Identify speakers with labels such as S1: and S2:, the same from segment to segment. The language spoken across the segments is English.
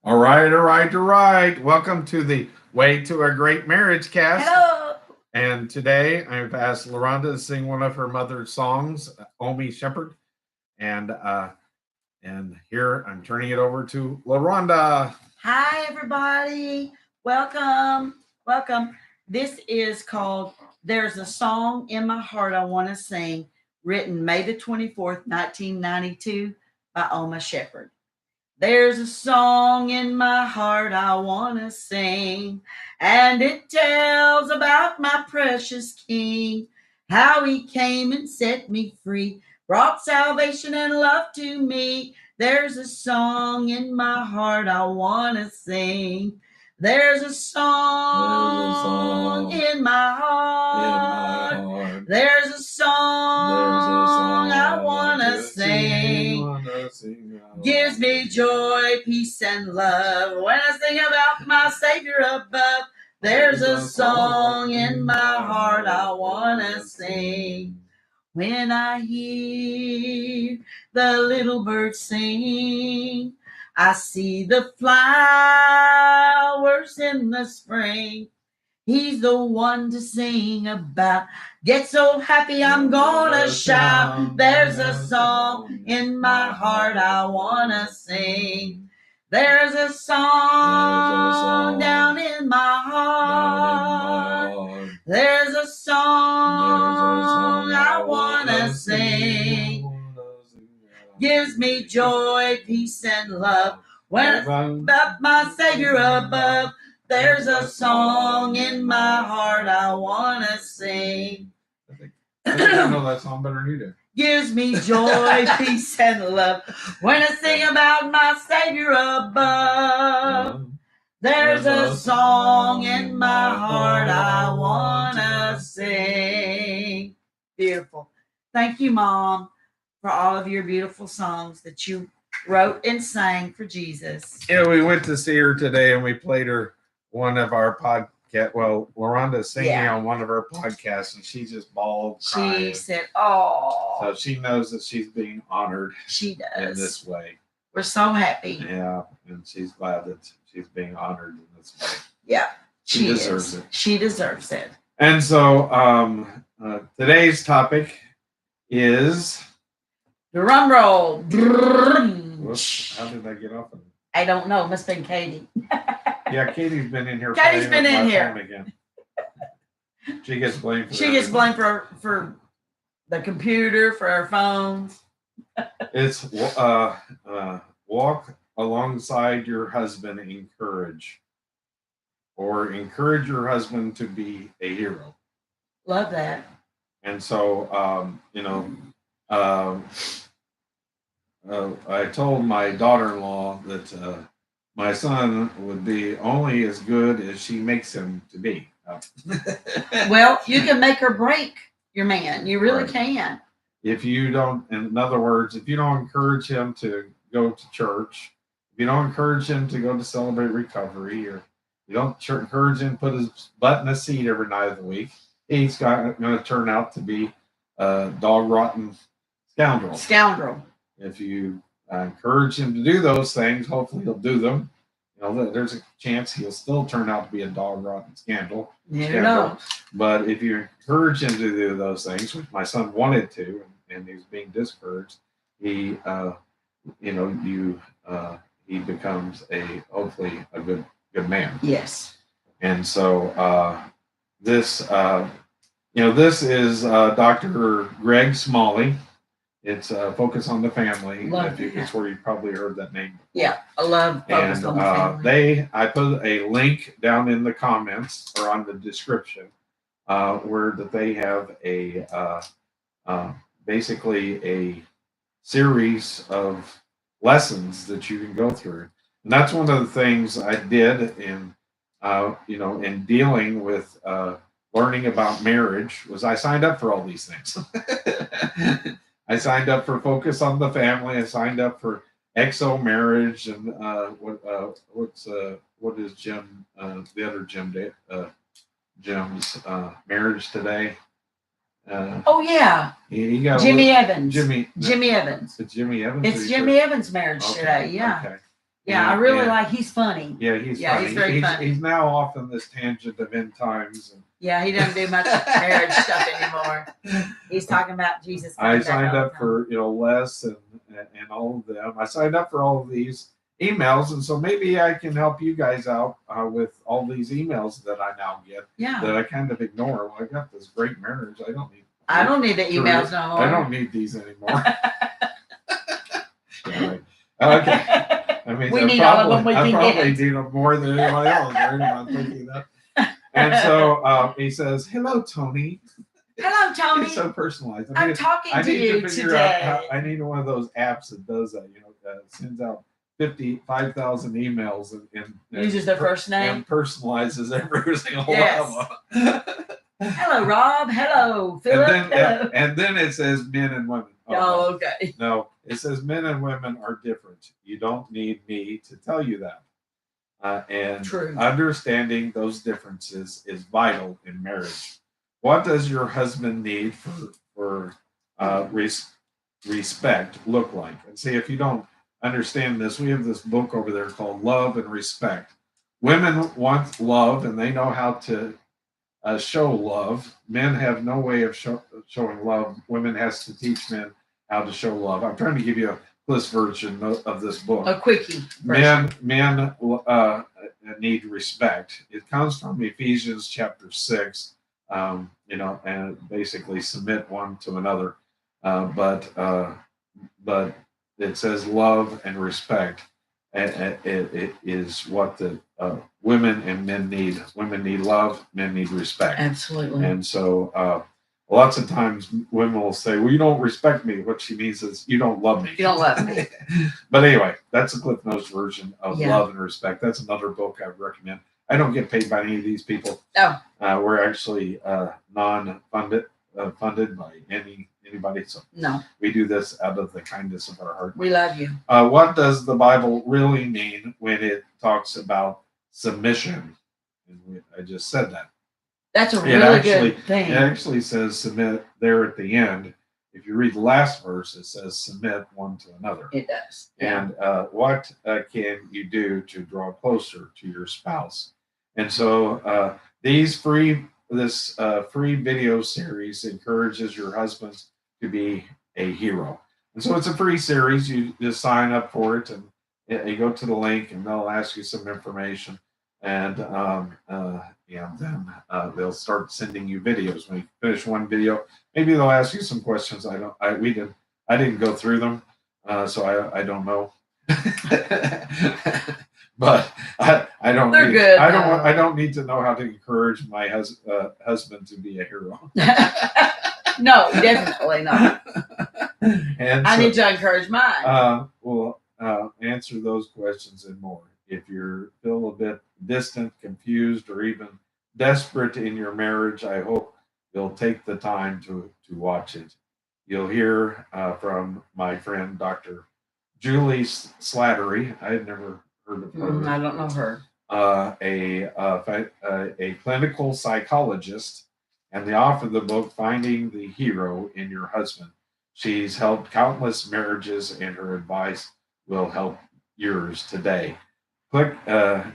S1: All right, all right, all right. Welcome to the Way to a Great Marriage cast.
S2: Hello.
S1: And today I've asked LaRonda to sing one of her mother's songs, Omi Shepherd. And here I'm turning it over to LaRonda.
S2: Hi, everybody. Welcome. Welcome. This is called There's a Song in My Heart I Want to Sing, written May the 24th, 1992 by Oma Shepherd. There's a song in my heart I want to sing, and it tells about my precious King, how he came and set me free, brought salvation and love to me. There's a song in my heart I want to sing. There's a song in my heart. There's a song I want to sing. Gives me joy, peace, and love. When I sing about my Savior above, there's a song in my heart I want to sing. When I hear the little birds sing, I see the flowers in the spring. He's the one to sing about. Get so happy I'm gonna shout. There's a song in my heart I wanna sing. There's a song down in my heart. There's a song I wanna sing. Gives me joy, peace, and love. When I'm about my Savior above, there's a song in my heart I want to sing.
S1: I don't know that song better than you do.
S2: Gives me joy, peace, and love. When I sing about my Savior above, there's a song in my heart I want to sing. Beautiful. Thank you, Mom, for all of your beautiful songs that you wrote and sang for Jesus.
S1: Yeah, we went to see her today and we played her one of our podcast. Well, LaRonda's singing on one of her podcasts, and she just bawled.
S2: She said, "Oh."
S1: So she knows that she's being honored.
S2: She does
S1: in this way.
S2: We're so happy.
S1: Yeah, and she's glad that she's being honored in this way.
S2: Yeah,
S1: she deserves it.
S2: She deserves it.
S1: And so, today's topic is
S2: drum roll.
S1: Whoops, how did I get off of it?
S2: I don't know. Must have been Katie.
S1: Yeah, Katie's been in here.
S2: Katie's been in here
S1: again. She gets blamed.
S2: She gets blamed for the computer, for our phones.
S1: It's walk alongside your husband, encourage, or encourage your husband to be a hero.
S2: Love that.
S1: And so, I told my daughter-in-law that my son would be only as good as she makes him to be.
S2: Well, you can make or break your man. You really can.
S1: If you don't, in other words, if you don't encourage him to go to church, if you don't encourage him to go to Celebrate Recovery, or you don't encourage him to put his butt in a seat every night of the week, he's going to turn out to be a dog-rotten scoundrel. If you encourage him to do those things, hopefully he'll do them. There's a chance he'll still turn out to be a dog-rotten scandal. But if you encourage him to do those things, which my son wanted to, and he's being discouraged, he becomes hopefully a good man.
S2: Yes.
S1: And so this is Dr. Greg Smalley. It's Focus on the Family. It's where you probably heard that name before.
S2: Yeah, I love Focus on the Family.
S1: I put a link down in the comments or on the description where that they have basically a series of lessons that you can go through. And that's one of the things I did in dealing with learning about marriage was I signed up for all these things. I signed up for Focus on the Family. I signed up for Exo Marriage, and what is Jim the other Jim's Marriage Today?
S2: Oh yeah,
S1: he got
S2: Jimmy Evans.
S1: Jimmy
S2: Evans.
S1: It's Jimmy Evans.
S2: It's Jimmy Evans' Marriage Today. Yeah.
S1: Okay.
S2: Yeah, I really like. He's funny.
S1: Yeah, he's
S2: Yeah,
S1: funny.
S2: he's very funny.
S1: He's now off on this tangent of end times. And
S2: yeah, he doesn't do much marriage stuff anymore. He's talking about Jesus.
S1: I signed up for Les and all of them. I signed up for all of these emails, and so maybe I can help you guys out with all these emails that I now get.
S2: Yeah.
S1: That I kind of ignore. Well, I got this great marriage. I don't need.
S2: I don't need the emails no more.
S1: I don't need these anymore. Yeah, okay. I mean,
S2: we need all of them.
S1: I probably need them more than anybody else. Right? I'm thinking that. And so he says, "Hello, Tony."
S2: Hello, Tony.
S1: It's so personalized.
S2: I'm talking to you today.
S1: I need one of those apps that does that. Sends out 5,000 emails and
S2: uses their first name
S1: and personalizes every single one of them.
S2: Hello, Rob. Hello, Philip.
S1: And then it says men and women.
S2: Oh, okay.
S1: No, it says men and women are different. You don't need me to tell you that. And
S2: True.
S1: Understanding those differences is vital in marriage. What does your husband need for respect look like? And see, if you don't understand this, we have this book over there called Love and Respect. Women want love, and they know how to show love. Men have no way of showing love. Women has to teach men how to show love. I'm trying to give you a list version of this book.
S2: A quickie.
S1: Men need respect. It comes from Ephesians chapter 6. And basically submit one to another. But it says love and respect. It is what the women and men need. Women need love. Men need respect.
S2: Absolutely.
S1: And so lots of times women will say, "Well, you don't respect me." What she means is, "You don't love me."
S2: You don't love me.
S1: But anyway, that's a Cliff Notes version of
S2: Yeah.
S1: Love and Respect. That's another book I would recommend. I don't get paid by any of these people.
S2: No.
S1: We're actually non-funded funded by anybody. So
S2: no,
S1: we do this out of the kindness of our heart.
S2: We love you.
S1: What does the Bible really mean when it talks about submission? And I just said that.
S2: That's a really good thing.
S1: It actually says submit there at the end. If you read the last verse, it says submit one to another.
S2: It does.
S1: And what can you do to draw closer to your spouse? And so this free video series encourages your husbands to be a hero. And so it's a free series. You just sign up for it, and you go to the link, and they'll ask you some information, and then they'll start sending you videos. When you finish one video, maybe they'll ask you some questions. I didn't go through them, so I don't know. But I don't.
S2: They're good.
S1: I don't need to know how to encourage my husband to be a hero.
S2: No, definitely not.
S1: And
S2: I need to encourage mine.
S1: We'll answer those questions and more. If you feel a bit distant, confused, or even desperate in your marriage, I hope you'll take the time to watch it. You'll hear from my friend, Dr. Julie Slattery. I had never heard of her.
S2: I don't know her.
S1: A clinical psychologist and the author of the book, Finding the Hero in Your Husband. She's helped countless marriages, and her advice will help yours today.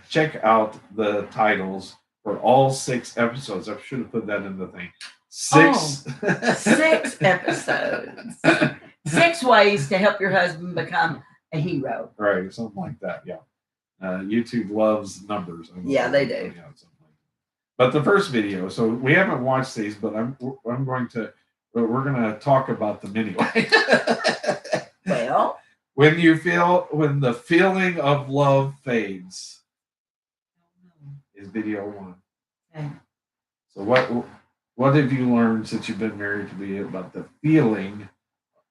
S1: Check out the titles for all 6 episodes. I should have put that in the thing. 6
S2: episodes. 6 ways to help your husband become a hero.
S1: Right, something like that. Yeah. YouTube loves numbers.
S2: Yeah, they do.
S1: Yeah, something like that. But the first video. So we haven't watched these, but we're going to talk about them anyway.
S2: Well.
S1: When the feeling of love fades, is video 1.
S2: Okay.
S1: So what have you learned since you've been married to be about the feeling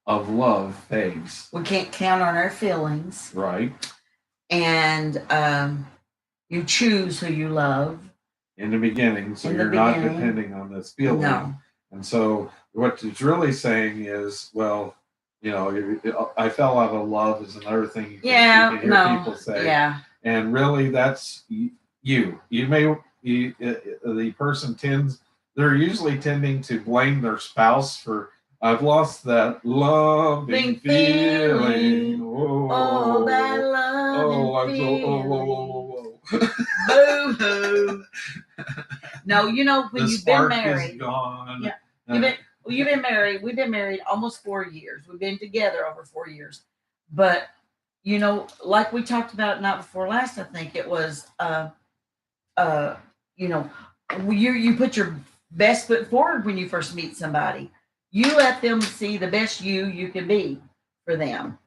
S1: of love fades?
S2: We can't count on our feelings.
S1: Right.
S2: And you choose who you love.
S1: In the beginning, so you're not depending on this feeling. No. And so what it's really saying is, well, I fell out of love is another thing you can hear people say.
S2: Yeah.
S1: And really, that's you. The person they're usually tending to blame their spouse for, I've lost that loving feeling.
S2: Oh, that loving
S1: I'm so, whoa.
S2: Boo hoo. No, you know, when
S1: The
S2: you've been
S1: spark is
S2: married,
S1: gone.
S2: yeah, you've been married. We've been married almost 4 years. We've been together over 4 years. But you know, like we talked about not before last, I think it was you know, you put your best foot forward when you first meet somebody. You let them see the best you can be for them.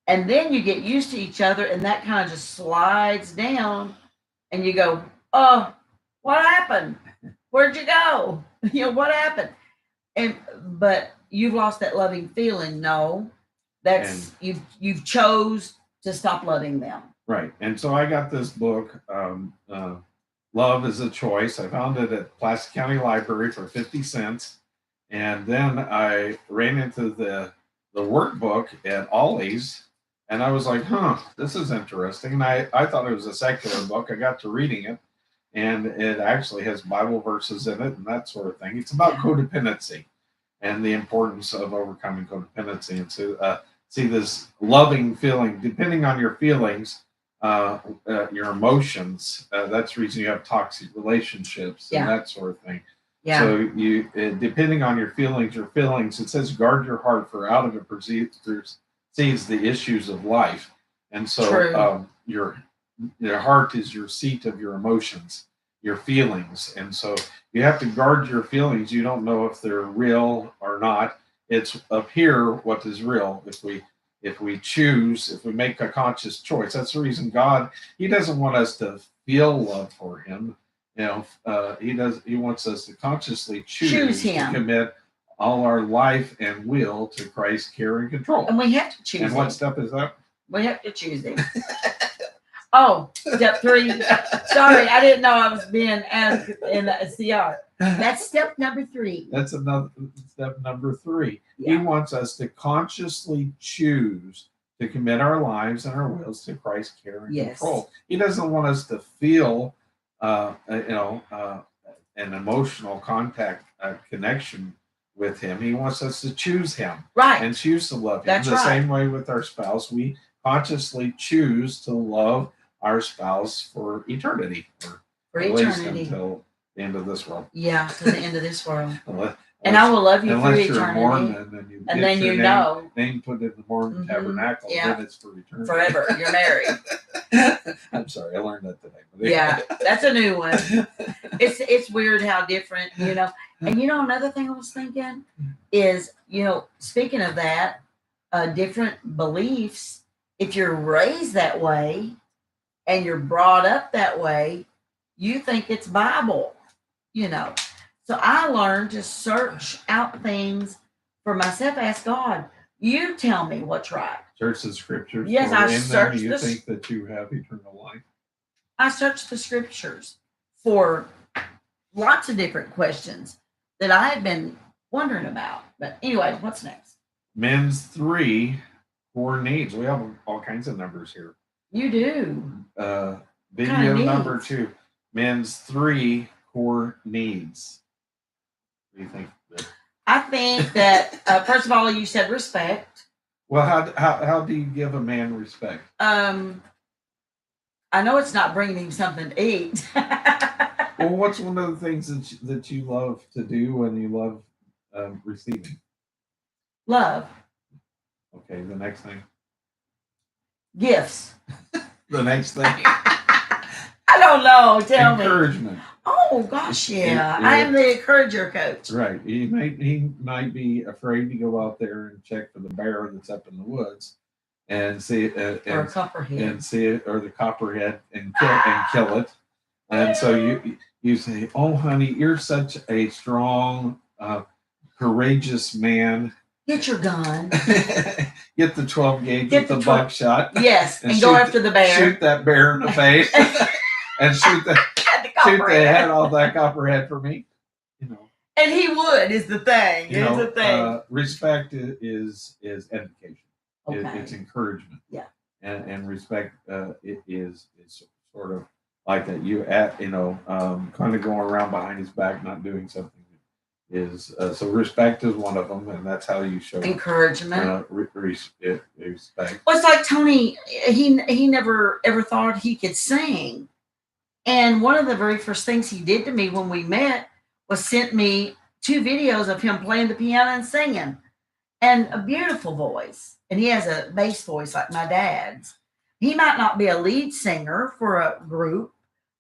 S2: And then you get used to each other and that kind of just slides down and you go, "Oh, what happened? Where'd you go? You know, what happened?" And but you've lost that loving feeling. No, that's you've chose to stop loving them.
S1: Right. And so I got this book, Love is a Choice. I found it at Plastic County Library for 50 cents. And then I ran into the workbook at Ollie's and I was like, this is interesting. And I thought it was a secular book. I got to reading it and it actually has Bible verses in it and that sort of thing. It's about codependency and the importance of overcoming codependency. And so see this loving feeling, depending on your feelings, your emotions. That's the reason you have toxic relationships and that sort of thing.
S2: Yeah.
S1: So you, depending on your feelings, it says guard your heart, for out of it proceeds the issues of life. And so your heart is your seat of your emotions, your feelings, and so you have to guard your feelings. You don't know if they're real or not. It's up here what is real. If we choose, if we make a conscious choice, that's the reason God, He doesn't want us to feel love for Him. You know, He wants us to consciously choose
S2: Him,
S1: to commit all our life and will to Christ's care and control.
S2: And we have to choose
S1: And what step is that?
S2: We have to choose Him. Oh, step 3. Sorry, I didn't know I was being asked in the CR. That's step number 3.
S1: That's another step number 3.
S2: Yeah.
S1: He wants us to consciously choose to commit our lives and our wills to Christ's care and control. He doesn't want us to feel, an emotional contact connection with Him. He wants us to choose Him,
S2: right,
S1: and choose to love Him.
S2: That's
S1: the
S2: right.
S1: Same way with our spouse, we consciously choose to love our spouse for eternity, or at least until the end of this world.
S2: Yeah, to the end of this world.
S1: Unless,
S2: and I will love you through
S1: unless
S2: eternity.
S1: You're Mormon and
S2: then you know
S1: name put in the Mormon tabernacle, then it's for eternity.
S2: Forever. You're married.
S1: I'm sorry, I learned that today.
S2: Yeah, that's a new one. It's weird how different, you know. And you know, another thing I was thinking is, you know, speaking of that, different beliefs. If you're raised that way and you're brought up that way, you think it's Bible, you know. So I learned to search out things for myself. Ask God, you tell me what's right.
S1: Search the scriptures.
S2: Yes, I searched.
S1: You think that you have eternal life?
S2: I searched the scriptures for lots of different questions that I had been wondering about. But anyway, what's next?
S1: Men's 3 core needs. We have all kinds of numbers here.
S2: You do.
S1: Video number 2. Men's 3 core needs. What do you think?
S2: I think that first of all, you said respect.
S1: Well, how do you give a man respect?
S2: I know it's not bringing him something to eat.
S1: Well, what's one of the things that you love to do and you love receiving?
S2: Love.
S1: Okay, the next thing.
S2: Gifts.
S1: The next thing.
S2: I don't know. Tell me.
S1: Encouragement.
S2: Oh gosh, yeah. I am the encourager coach.
S1: Right. He might be afraid to go out there and check for the bear that's up in the woods, and see or
S2: a copperhead,
S1: and see it, or the copperhead, and kill it. And so you say, "Oh, honey, you're such a strong, courageous man.
S2: Get your gun.
S1: Get the 12 gauge with the buckshot.
S2: Yes, and go after the bear.
S1: Shoot that bear in the face, and shoot the head off that copperhead for me." You know.
S2: And he would is the thing.
S1: Respect is education.
S2: Okay.
S1: It's encouragement.
S2: Yeah.
S1: And respect it is sort of like that. Kind of going around behind his back, not doing something. So respect is one of them, and that's how you show
S2: encouragement.
S1: Respect. respect.
S2: Well, it's like Tony. He never ever thought he could sing, and one of the very first things he did to me when we met was sent me 2 videos of him playing the piano and singing, and a beautiful voice. And he has a bass voice like my dad's. He might not be a lead singer for a group,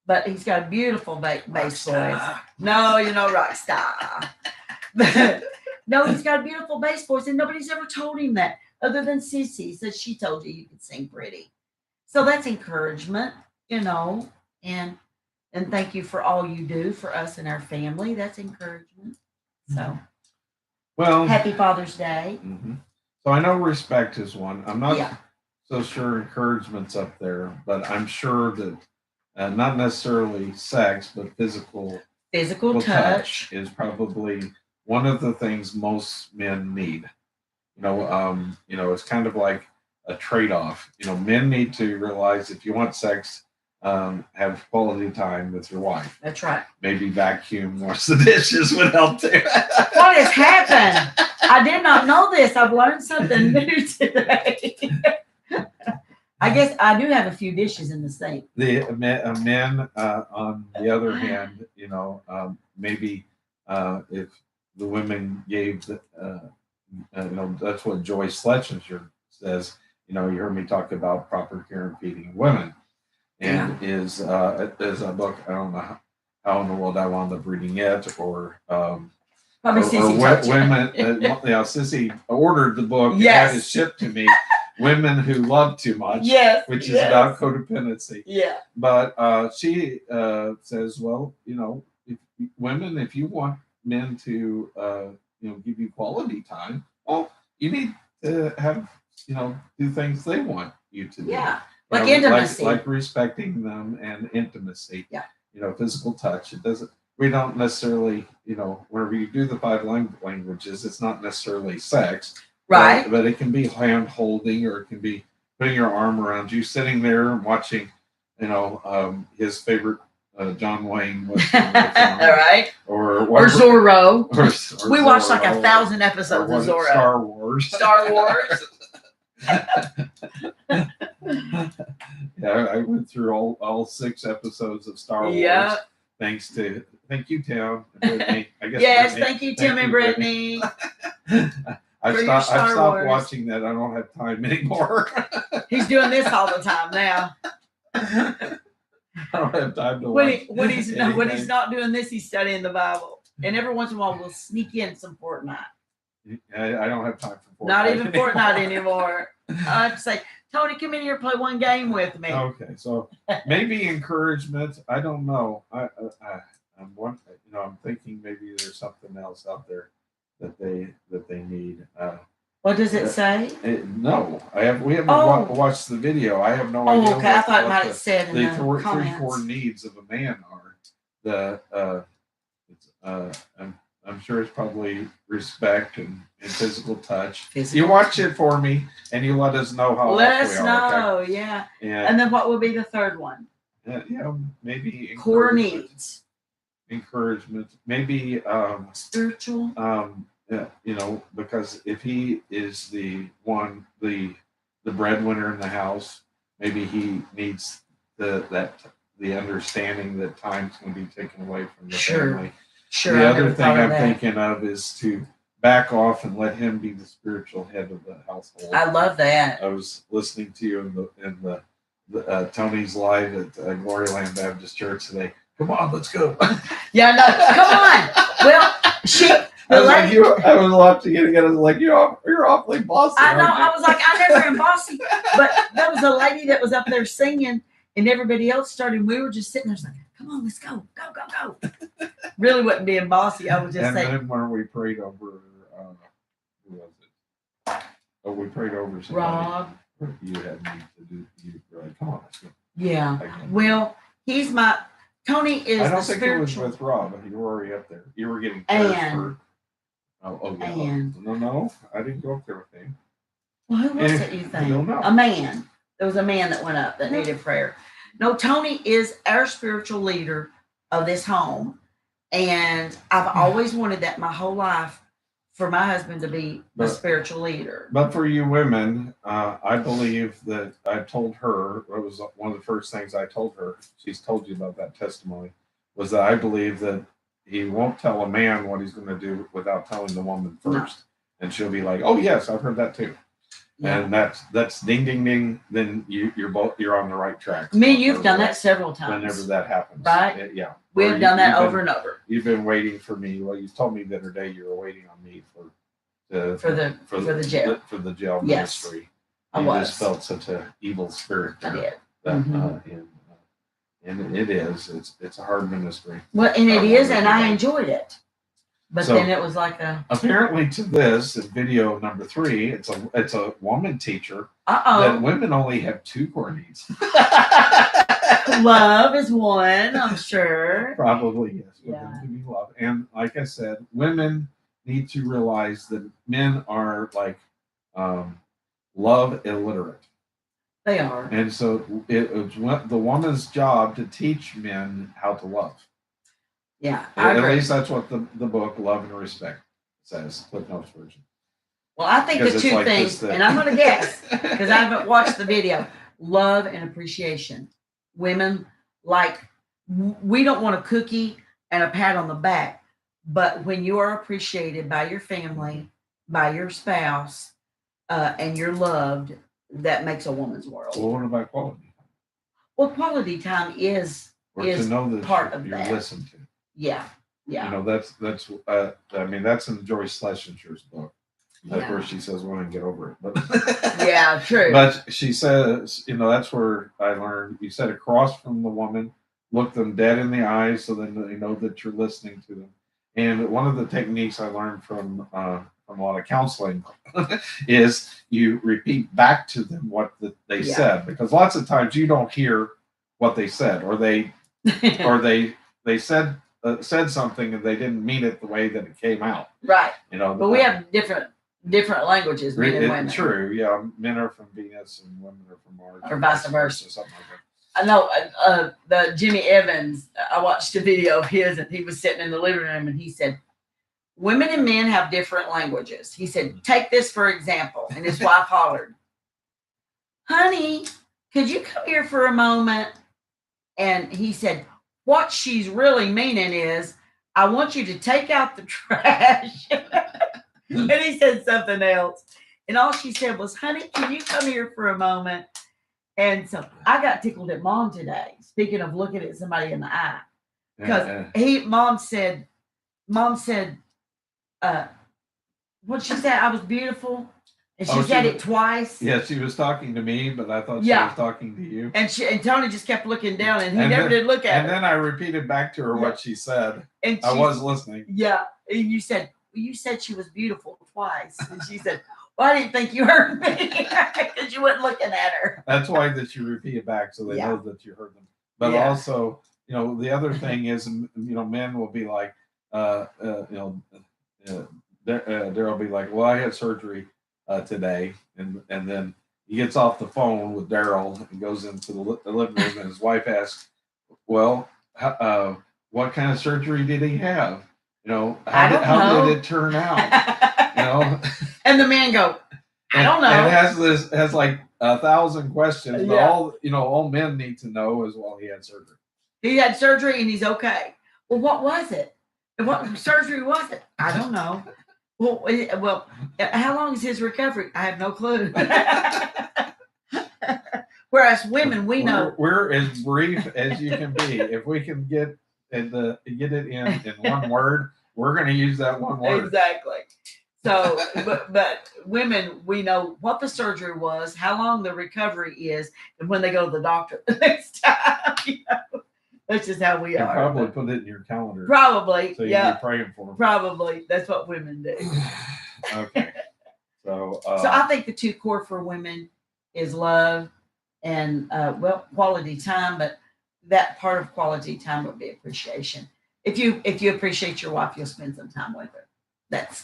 S2: but he's got a beautiful bass voice. No, rock star. No, he's got a beautiful bass voice, and nobody's ever told him that other than Sissy said she told you could sing pretty. So that's encouragement, and thank you for all you do for us and our family. That's encouragement. So
S1: Well,
S2: happy Father's Day.
S1: Mm-hmm. So I know respect is one. I'm not
S2: Yeah.
S1: so sure encouragement's up there, but I'm sure that not necessarily sex, but physical
S2: Touch.
S1: is probably one of the things most men need. It's kind of like a trade-off. Men need to realize if you want sex, have quality time with your wife.
S2: That's right.
S1: Maybe vacuum wash the dishes would help too.
S2: What has happened? I did not know this. I've learned something new today. I guess I do have a few dishes in the sink.
S1: The men, on the other hand, maybe if the women gave that's what Joyce Schlesinger says. You heard me talk about proper care and feeding women, and is a book. I don't know how in the world I wound up reading it, or
S2: probably Sissy
S1: women. Sissy ordered the book.
S2: Yes.
S1: And had it shipped to me. Women who love too much.
S2: Yes.
S1: Which is about codependency.
S2: Yeah.
S1: But she says, well, if you want men to give you quality time, well, you need to have do things they want you to do.
S2: Yeah. Like intimacy.
S1: Like respecting them and intimacy.
S2: Yeah.
S1: Physical touch. We don't necessarily, whenever you do the 5 languages, it's not necessarily sex.
S2: Right.
S1: But it can be hand holding, or it can be putting your arm around you, sitting there and watching, his favorite John Wayne Western.
S2: All right.
S1: Or
S2: Zorro.
S1: Or
S2: we watched like
S1: Zorro,
S2: 1,000 episodes of Zorro.
S1: Star Wars.
S2: Star Wars.
S1: Yeah, I went through all 6 episodes of Star Wars.
S2: Yeah.
S1: Thank you, Tim and Brittany. I guess.
S2: Yes,
S1: Brittany.
S2: thank you, Tim and Brittany.
S1: I've stopped watching that. I don't have time anymore.
S2: He's doing this all the time now.
S1: I don't have time to watch.
S2: When he's not doing this, he's studying the Bible. And every once in a while, we'll sneak in some Fortnite.
S1: I don't have time for Fortnite.
S2: Not even Fortnite anymore. I have to say, Tony, come in here and play one game with me.
S1: Okay, so maybe encouragement. I don't know. I'm thinking maybe there's something else out there that they need.
S2: What does it say?
S1: No, we haven't watched the video. I have no idea.
S2: Oh, okay. I thought it might have said in the comments.
S1: 3-4 needs of a man are I'm sure it's probably respect and physical touch. You watch it for me and you let us know how.
S2: Let us
S1: know,
S2: okay? Yeah. And then what would be the third one?
S1: Maybe
S2: core needs.
S1: Encouragement, maybe
S2: spiritual.
S1: Because if he is the breadwinner in the house, maybe he needs the understanding that time's going to be taken away from the family.
S2: Sure.
S1: The other thing I'm thinking of is to back off and let him be the spiritual head of the household.
S2: I love that.
S1: I was listening to you in the Tony's live at Glory Land Baptist Church today. Come on, let's go.
S2: Yeah, no, come on. Well,
S1: I was watching it again. I was like, you're awfully bossy.
S2: I know. I was like, I never am bossy, but there was a lady that was up there singing, and everybody else started. We were just sitting there, like, come on, let's go. Really wasn't being bossy. I was just saying.
S1: And then when we prayed over, who was it? Oh, we prayed over somebody.
S2: Rob.
S1: You had me to do. You were like, come on, let's go.
S2: Yeah. Well, Tony is.
S1: I don't think it was with Rob. You were already up there. You were getting
S2: and.
S1: No, I didn't go up there with him.
S2: Well, who was it? You think?
S1: I don't know.
S2: A man. There was a man that went up that needed prayer. No, Tony is our spiritual leader of this home, and I've always wanted that my whole life for my husband to be the
S1: But-
S2: spiritual leader.
S1: But for you women, I believe that I told her, it was one of the first things I told her, she's told you about that testimony, was that I believe that he won't tell a man what he's going to do without telling the woman first. And she'll be like, oh, yes, I've heard that too.
S2: Yeah.
S1: And that's ding, ding, ding. Then you're on the right track.
S2: Me and you've done that several
S1: Whenever
S2: times.
S1: that happens.
S2: Right?
S1: Yeah.
S2: We
S1: Or
S2: have done that
S1: you've
S2: over and over.
S1: You've been waiting for me. Well, you told me the other day you were waiting on me for the
S2: jail.
S1: For the jail
S2: Yes.
S1: ministry.
S2: I
S1: You
S2: was.
S1: just felt such an evil spirit
S2: I
S1: there.
S2: did.
S1: That,
S2: Mhm.
S1: and it is. It's a hard ministry.
S2: Well, and it
S1: I
S2: is,
S1: wanted
S2: and
S1: to
S2: I
S1: know.
S2: enjoyed it. But
S1: So-
S2: then it was like a
S1: Apparently, to this in video number 3, it's a woman teacher that
S2: uh
S1: women only have 2 core needs.
S2: oh. Love is one, I'm sure.
S1: Probably yes. For
S2: Yeah.
S1: them to be loved, and like I said, women need to realize that men are like love illiterate.
S2: They are.
S1: And so it's the woman's job to teach men how to love.
S2: Yeah. I
S1: At
S2: agree.
S1: least that's what the book Love and Respect says, Footnotes version.
S2: Well, I think
S1: Because
S2: the
S1: it's
S2: two
S1: like
S2: things,
S1: this, that-
S2: and I'm going to guess because I haven't watched the video. Love and appreciation. Women like we don't want a cookie and a pat on the back, but when you are appreciated by your family, by your spouse, and you're loved, that makes a woman's world.
S1: Well, what about quality?
S2: Well, quality time is
S1: Or
S2: Is
S1: to know that
S2: part of
S1: you're
S2: that.
S1: listened to.
S2: yeah.
S1: You
S2: Yeah.
S1: know, that's I mean, that's in Joyce Schlesinger's book. That's
S2: Yeah.
S1: where she says women get over it. But
S2: Yeah, true.
S1: But she says, you know, that's where I learned. You sit across from the woman, look them dead in the eyes, so then they know that you're listening to them. And one of the techniques I learned from a lot of counseling is you repeat back to them what they
S2: Yeah.
S1: said, because lots of times you don't hear what they said, or they said something and they didn't mean it the way that it came out.
S2: Right.
S1: You know,
S2: But we have different languages, men and women.
S1: True, yeah. Men are from Venus and women are from Mars,
S2: Or vice versa.
S1: something like that.
S2: I know the Jimmy Evans, I watched a video of his and he was sitting in the living room and he said, women and men have different languages. He said, take this for example. And his wife hollered, honey, could you come here for a moment? And he said, what she's really meaning is, I want you to take out the trash. And he said something else. And all she said was, honey, can you come here for a moment? And so I got tickled at mom today. Speaking of looking at somebody in the eye. Because mom said, what she said, I was beautiful. And she said it twice.
S1: Yeah, she was talking to me, but I thought she
S2: Yeah.
S1: was talking to you.
S2: And Tony just kept looking down and he
S1: And
S2: never
S1: then-
S2: did look at
S1: And
S2: her.
S1: then I repeated back to her what she said.
S2: And
S1: I
S2: she-
S1: was listening.
S2: Yeah. And you said, well, you said she was beautiful twice. And she said, well, I didn't think you heard me because you weren't looking at her.
S1: That's why that you repeat it back so they
S2: Yeah.
S1: know that you heard them. But
S2: Yeah.
S1: also, you know, the other thing is, you know, men will be like, Daryl will be like, well, I had surgery today, and then he gets off the phone with Daryl and goes into the living room, and his wife asks, well, what kind of surgery did he have? You know, how did it turn out? You know,
S2: And the man go, I don't know.
S1: And it has like 1,000 questions, but
S2: Yeah.
S1: all men need to know is, well, he had surgery.
S2: He had surgery and he's okay. Well, what was it? What surgery was it? I don't know. Well, how long is his recovery? I have no clue. Whereas women, we know.
S1: We're as brief as you can be. If we can get it in one word, we're going to use that one word.
S2: Exactly. So, but women, we know what the surgery was, how long the recovery is, and when they go to the doctor the next time. You know, that's just how we
S1: You
S2: are.
S1: probably put it in your calendar.
S2: Probably,
S1: So you
S2: yeah.
S1: can be praying for them.
S2: Probably, that's what women do.
S1: Okay. So
S2: So I think the two core for women is love and quality time, but that part of quality time would be appreciation. If you appreciate your wife, you'll spend some time with her. That's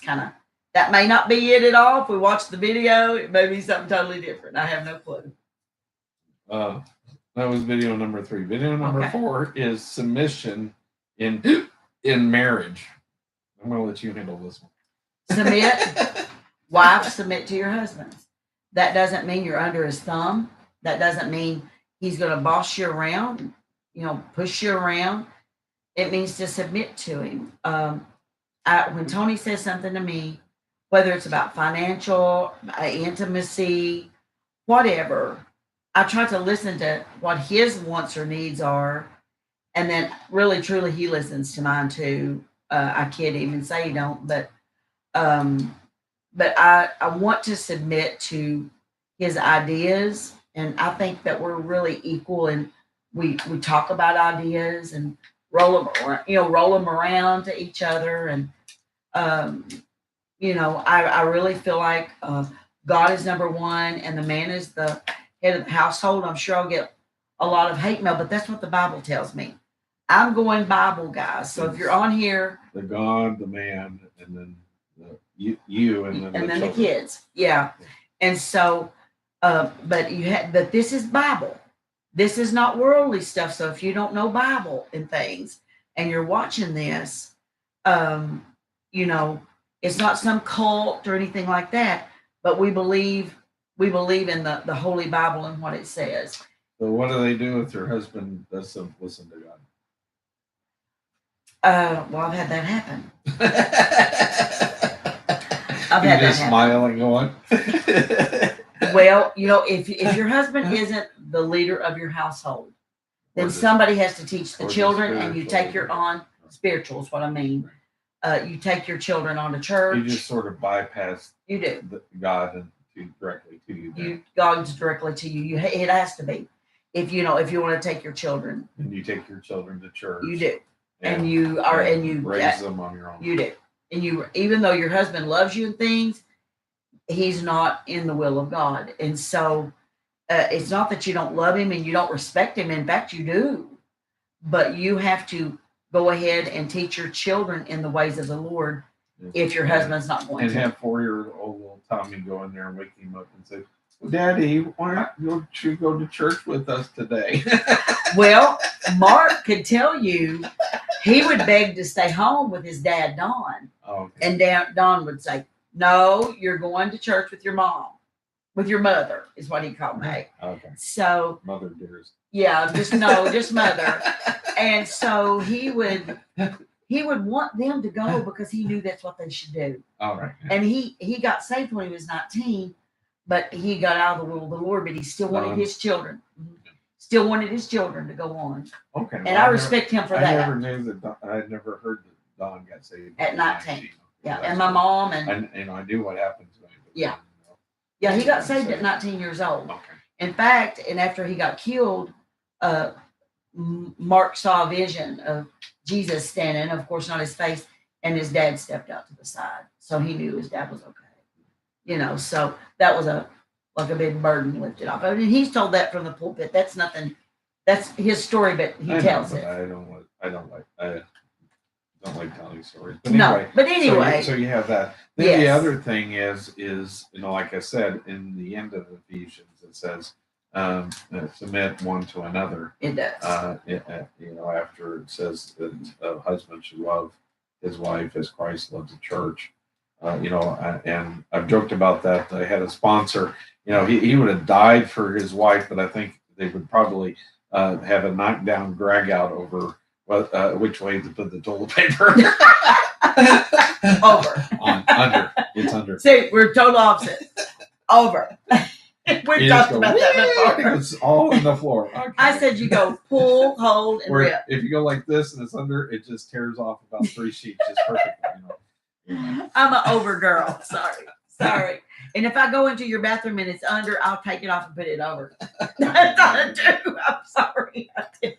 S2: that may not be it at all. If we watch the video, it may be something totally different. I have no clue.
S1: that was video number 3. Video number
S2: Okay.
S1: 4 is submission in marriage. I'm going to let you handle this one.
S2: Submit. Wives, submit to your husbands. That doesn't mean you're under his thumb. That doesn't mean he's going to boss you around, push you around. It means to submit to him. When Tony says something to me, whether it's about financial, intimacy, whatever, I try to listen to what his wants or needs are. And then really, truly, he listens to mine too. I can't even say he don't, but I want to submit to his ideas. And I think that we're really equal, and we talk about ideas and roll them around to each other. And, I really feel like God is number one and the man is the head of the household. I'm sure I'll get a lot of hate mail, but that's what the Bible tells me. I'm going Bible, guys. So if you're on here,
S1: the God, the man, and then you, and then
S2: the kids, yeah. And so, but this is Bible. This is not worldly stuff. So if you don't know Bible and things, and you're watching this, it's not some cult or anything like that. But we believe in the Holy Bible and what it says.
S1: So what do they do if their husband doesn't listen to God?
S2: Well, I've had that happen. I've had that happen.
S1: Smiling on.
S2: Well, if your husband isn't the leader of your household, then somebody has to teach the children, and you take spiritual is what I mean. You take your children on to church.
S1: You just sort of bypass.
S2: You do
S1: God and directly to you.
S2: God's directly to you. It has to be. If you want to take your children,
S1: and you take your children to church.
S2: You do. And you raise
S1: them on your own.
S2: You do. And even though your husband loves you and things, he's not in the will of God. And so it's not that you don't love him and you don't respect him. In fact, you do. But you have to go ahead and teach your children in the ways of the Lord if your husband's not going to.
S1: And have 4-year-old little Tommy go in there and wake him up and say, Daddy, why don't you go to church with us today?
S2: Well, Mark could tell you he would beg to stay home with his dad, Don.
S1: Okay.
S2: And Don would say, no, you're going to church with your mom, with your mother, is what he called me.
S1: Okay.
S2: So
S1: mother dearest.
S2: Yeah, just mother. And so he would want them to go because he knew that's what they should do.
S1: All right.
S2: And he got saved when he was 19, but he got out of the will of the Lord, but he still wanted his children. Still wanted his children to go on.
S1: Okay.
S2: And I respect him for that.
S1: I never knew that. I had never heard that Don got saved
S2: at 19. Yeah, and my mom and
S1: I knew what happened to him.
S2: Yeah. Yeah, he got saved at 19 years old.
S1: Okay.
S2: In fact, and after he got killed, Mark saw a vision of Jesus standing, of course, not his face, and his dad stepped out to the side. So he knew his dad was okay. So that was like a big burden lifted off. I mean, he's told that from the pulpit. That's nothing. That's his story, but he tells it.
S1: I don't like telling stories.
S2: But anyway.
S1: So you have that. Then the other thing is like I said, in the end of Ephesians, it says, submit one to another.
S2: It does.
S1: After it says that a husband should love his wife as Christ loves the church. And I've joked about that. I had a sponsor. He would have died for his wife, but I think they would probably have a knockdown drag out over which way to put the toilet paper.
S2: Over.
S1: Under. It's under.
S2: See, we're total opposite. Over. We've talked about that before.
S1: It's all on the floor. Okay.
S2: I said you go pull, hold, and rip.
S1: If you go like this and it's under, it just tears off about 3 sheets just perfectly.
S2: I'm an over girl. Sorry. And if I go into your bathroom and it's under, I'll take it off and put it over. That's what I do. I'm sorry. I do.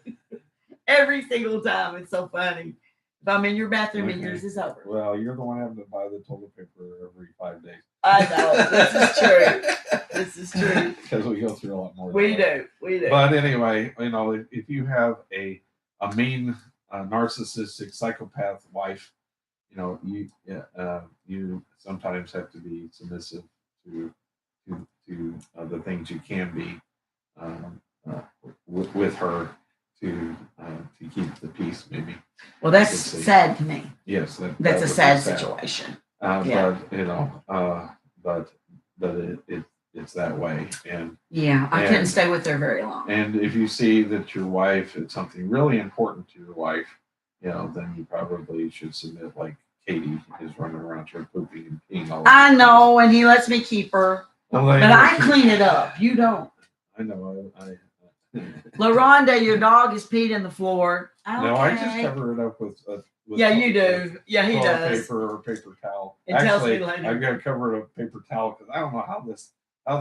S2: Every single time. It's so funny. If I'm in your bathroom and yours is over.
S1: Well, you're the one having to buy the toilet paper every 5 days.
S2: I know. This is true.
S1: Because we go through a lot more.
S2: We do.
S1: But anyway, if you have a mean, narcissistic, psychopath wife, you sometimes have to be submissive to the things you can be with her to keep the peace, maybe.
S2: Well, that's sad to me.
S1: Yes,
S2: that's a sad situation. Yeah.
S1: But it's that way. And
S2: Yeah, I couldn't
S1: and
S2: stay with her very long.
S1: and if you see that your wife, it's something really important to your wife, then you probably should submit like Katie is running around here pooping and peeing all over
S2: I
S1: the
S2: know, and he lets me keep her,
S1: place.
S2: but I clean it up. You don't.
S1: I know. I
S2: LaRonda, your dog is peed in the floor.
S1: No, I just cover it up with
S2: Yeah, you do. Yeah, he
S1: toilet
S2: does.
S1: paper or paper towel.
S2: It tells me
S1: Actually,
S2: later.
S1: I've got to cover it with paper towel because I don't know how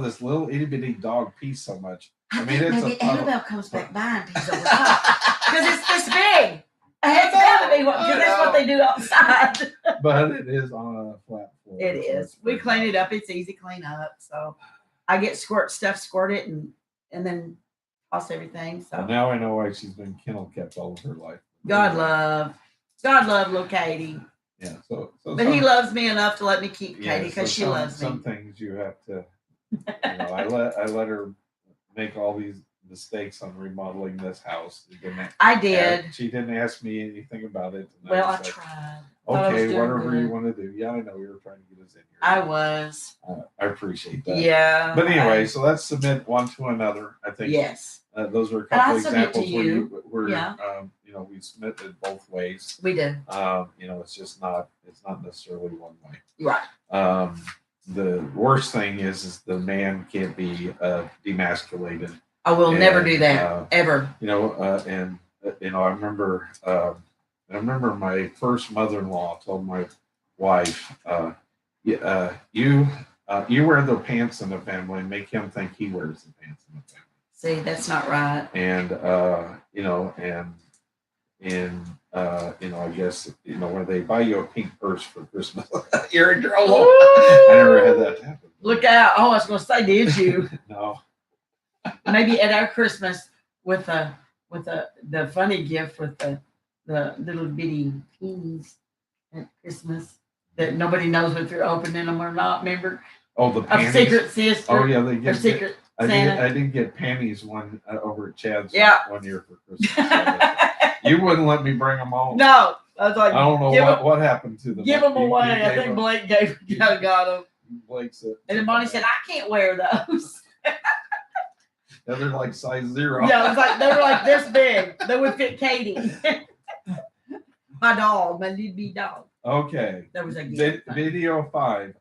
S1: this little itty bitty dog pees so much.
S2: I
S1: mean,
S2: think
S1: it's
S2: maybe
S1: a puddle.
S2: Annabelle comes back by and pees over top because it's this big. It's got to be because that's what they do outside.
S1: But it is on a flat floor.
S2: It is. We clean it up. It's easy clean up. So I get squirt it and then toss everything. So
S1: Well, now I know why she's been kennel kept all of her life.
S2: God love little Katie.
S1: Yeah.
S2: But he loves me enough to let me keep Katie because she loves me.
S1: Some things you have to. I let her make all these mistakes on remodeling this house.
S2: I did.
S1: She didn't ask me anything about it.
S2: Well, I tried.
S1: Okay, whatever you want to do. Yeah, I know you were trying to get us in here.
S2: I was.
S1: I appreciate that.
S2: Yeah.
S1: But anyway, so let's submit one to another. I think.
S2: Yes.
S1: Those are a couple examples where we submitted both ways.
S2: We did.
S1: It's not necessarily one way.
S2: Right.
S1: The worst thing is the man can't be demasculated.
S2: I will never do that ever.
S1: I remember my first mother-in-law told my wife, you wear the pants in the family, and make him think he wears the pants in the family.
S2: See, that's not right.
S1: And I guess when they buy you a pink purse for Christmas, you're in trouble. I never had that happen.
S2: Look out! Oh, I was going to say, did you?
S1: No.
S2: Maybe at our Christmas with the funny gift with the little bitty peas at Christmas that nobody knows if they're opening them or not. Remember?
S1: Oh, the panties.
S2: A secret sister.
S1: Oh yeah, they get
S2: secret.
S1: I did get panties one over at Chad's one year for Christmas. You wouldn't let me bring them home.
S2: No, I was like,
S1: I don't know what happened to them.
S2: Give them away. I think Blake got them.
S1: Blake's it.
S2: And then Bonnie said, "I can't wear those."
S1: Yeah, they're like size 0.
S2: Yeah, it was like they were like this big. They would fit Katie. My dog, my little dog.
S1: Okay.
S2: That was a good
S1: video 5.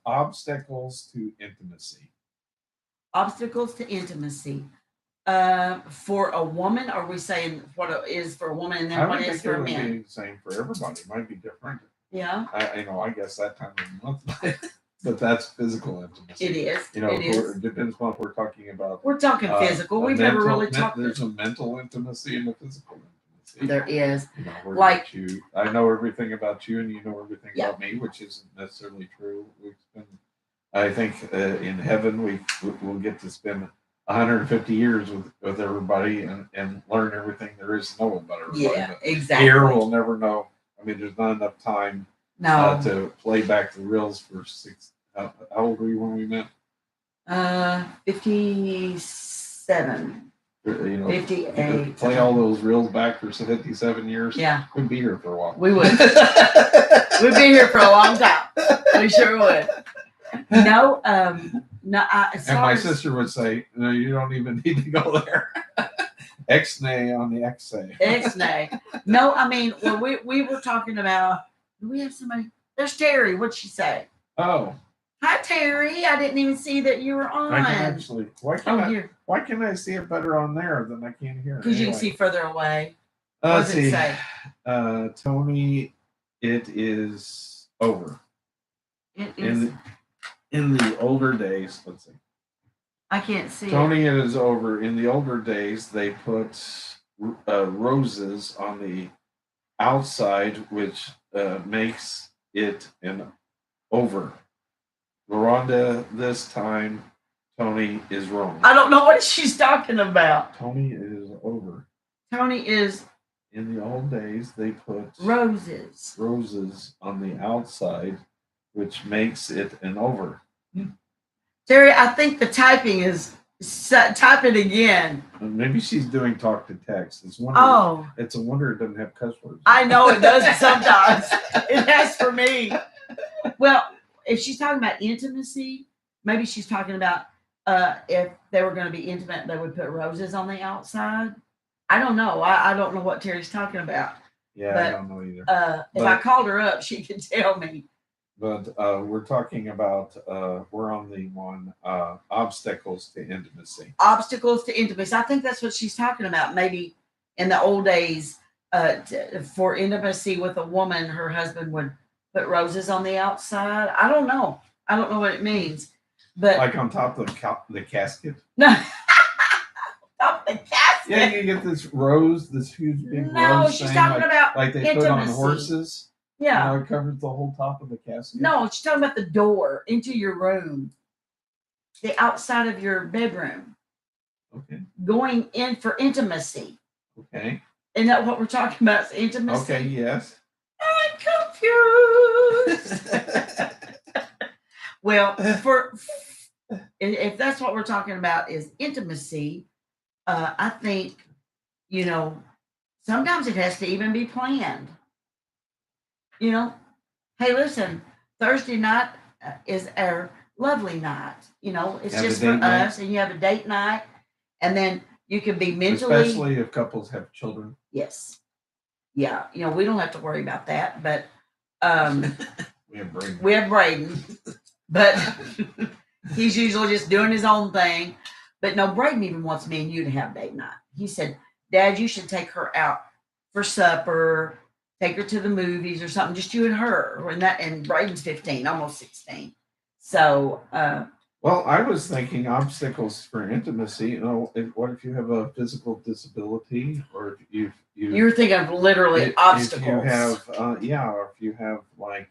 S1: Obstacles to intimacy.
S2: Obstacles to intimacy. For a woman, are we saying what it is for a woman and then what it is for a man?
S1: It would be the same for everybody. It might be different.
S2: Yeah.
S1: I guess that time of the month. But that's physical intimacy.
S2: It is.
S1: It depends on what we're talking about.
S2: We're talking physical. We've never really talked.
S1: There's a mental intimacy and a physical intimacy.
S2: There is.
S1: I know everything about you, and you know everything about me, which isn't necessarily true. I think in heaven we'll get to spend 150 years with everybody and learn everything there is to know about everybody.
S2: Yeah, exactly.
S1: Here we'll never know. I mean, there's not enough time to play back the reels for 6. How old were you when we met?
S2: 57. 58.
S1: Play all those reels back for 57 years.
S2: Yeah.
S1: We'd be here for a while.
S2: We would. We'd be here for a long time. We sure would. No, and
S1: my sister would say, "No, you don't even need to go there." X-nay on the X-say.
S2: X-nay. No, I mean, well, we were talking about. Do we have somebody? There's Terry. What'd she say?
S1: Oh.
S2: Hi, Terry. I didn't even see that you were on.
S1: I can actually. Why can I see it better on there than I can here?
S2: Because you can see further away.
S1: Let's see. Tony, it is over.
S2: It is.
S1: In the older days, let's see.
S2: I can't see.
S1: Tony, it is over. In the older days, they put roses on the outside, which makes it an over. LaRonda, this time, Tony is wrong.
S2: I don't know what she's talking about.
S1: Tony is over.
S2: Tony is.
S1: In the old days, they put
S2: roses
S1: on the outside, which makes it an over.
S2: Terry, I think the typing is type it again.
S1: Maybe she's doing talk to text. It's a wonder it doesn't have cuss words.
S2: I know it doesn't sometimes. It has for me. Well, if she's talking about intimacy, maybe she's talking about if they were going to be intimate, they would put roses on the outside. I don't know. I don't know what Terry's talking about.
S1: Yeah, I
S2: But,
S1: don't know either.
S2: If I
S1: But-
S2: called her up, she could tell me.
S1: But we're talking about we're on the one obstacles to intimacy.
S2: Obstacles to intimacy. I think that's what she's talking about. Maybe in the old days, for intimacy with a woman, her husband would put roses on the outside. I don't know. I don't know what it means. But
S1: Like on top of the casket.
S2: no, stop the casket.
S1: Yeah, you get this rose, this huge big
S2: No,
S1: rose
S2: she's
S1: thing,
S2: talking about
S1: like they put on
S2: intimacy.
S1: horses.
S2: Yeah.
S1: You know, it covers the whole top of the casket.
S2: No, she's talking about the door into your room, the outside of your bedroom,
S1: Okay.
S2: going in for intimacy.
S1: Okay.
S2: Isn't that what we're talking about? Is intimacy?
S1: Okay. Yes.
S2: I'm confused. Well, if that's what we're talking about is intimacy, I think, sometimes it has to even be planned. Hey, listen, Thursday night is our lovely night. It's
S1: Have a
S2: just for
S1: date night?
S2: us, and you have a date night, and then you can be mentally.
S1: Especially if couples have children.
S2: Yes. Yeah, we don't have to worry about that, but
S1: We have Braden.
S2: we have Braden, but he's usually just doing his own thing. But no, Braden even wants me and you to have date night. He said, Dad, you should take her out for supper, take her to the movies or something, just you and her. And Braden's 15, almost 16. So
S1: Well, I was thinking obstacles for intimacy. What if you have a physical disability, or if
S2: you're thinking of literally obstacles.
S1: If you have, or if you have like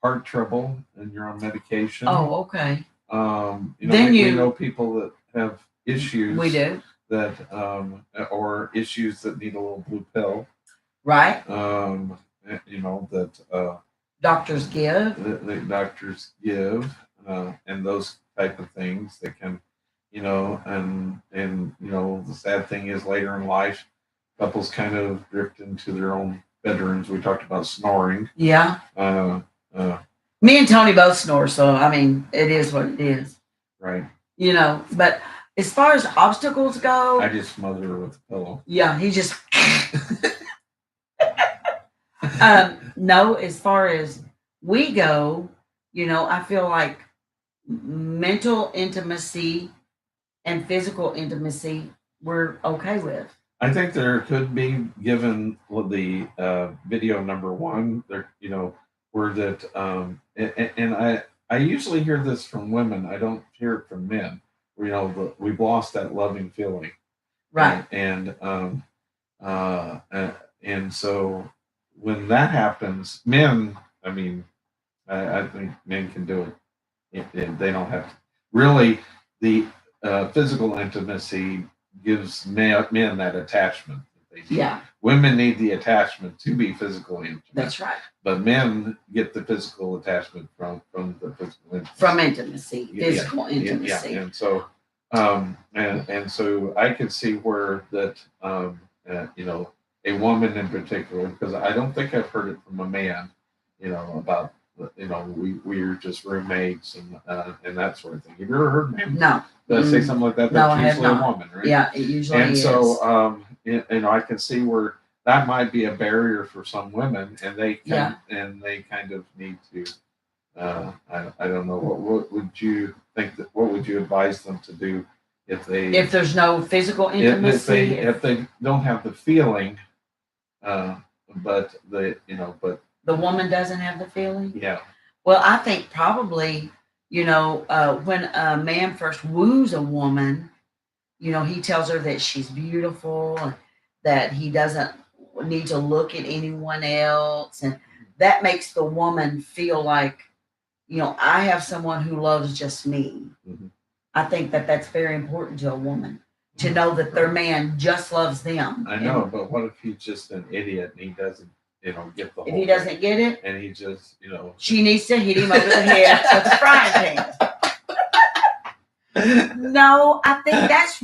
S1: heart trouble and you're on medication.
S2: Oh, okay.
S1: Then we know people that have issues.
S2: We do.
S1: That or issues that need a little blue pill.
S2: Right.
S1: That
S2: doctors give.
S1: The doctors give. And those type of things that can, and the sad thing is later in life, couples kind of drift into their own bedrooms. We talked about snoring.
S2: Yeah. Me and Tony both snore, so I mean, it is what it is.
S1: Right.
S2: But as far as obstacles go,
S1: I just smother her with a pillow.
S2: Yeah, he just. No, as far as we go, I feel like mental intimacy and physical intimacy we're okay with.
S1: I think there could be, given the video number one, where that, and I usually hear this from women. I don't hear it from men. We've lost that loving feeling,
S2: right?
S1: And so when that happens, men, I think men can do it. They don't have to. Really, the physical intimacy gives men that attachment.
S2: Yeah.
S1: Women need the attachment to be physically intimate.
S2: That's right.
S1: But men get the physical attachment from the physical intimacy.
S2: From intimacy, physical intimacy.
S1: Yeah. And so, and so I could see where that, a woman in particular, because I don't think I've heard it from a man, about, we're just roommates and that sort of thing. Have you ever heard him say something like that?
S2: No,
S1: That's usually a woman, right?
S2: Yeah, it usually
S1: and
S2: is.
S1: So, I can see where that might be a barrier for some women, and they kind of need to. I don't know. What would you think? What would you advise them to do if
S2: there's no physical intimacy?
S1: If they don't have the feeling, but
S2: the woman doesn't have the feeling.
S1: Yeah.
S2: Well, I think probably when a man first woos a woman, he tells her that she's beautiful and that he doesn't need to look at anyone else, and that makes the woman feel like, I have someone who loves just me.
S1: Mm-hmm.
S2: I think that that's very important to a woman to know that their man just loves them.
S1: I know, but what if he's just an idiot and he doesn't, get the whole
S2: If he doesn't get it,
S1: and he just,
S2: she needs to hit him over the head with a frying pan. No, I think that's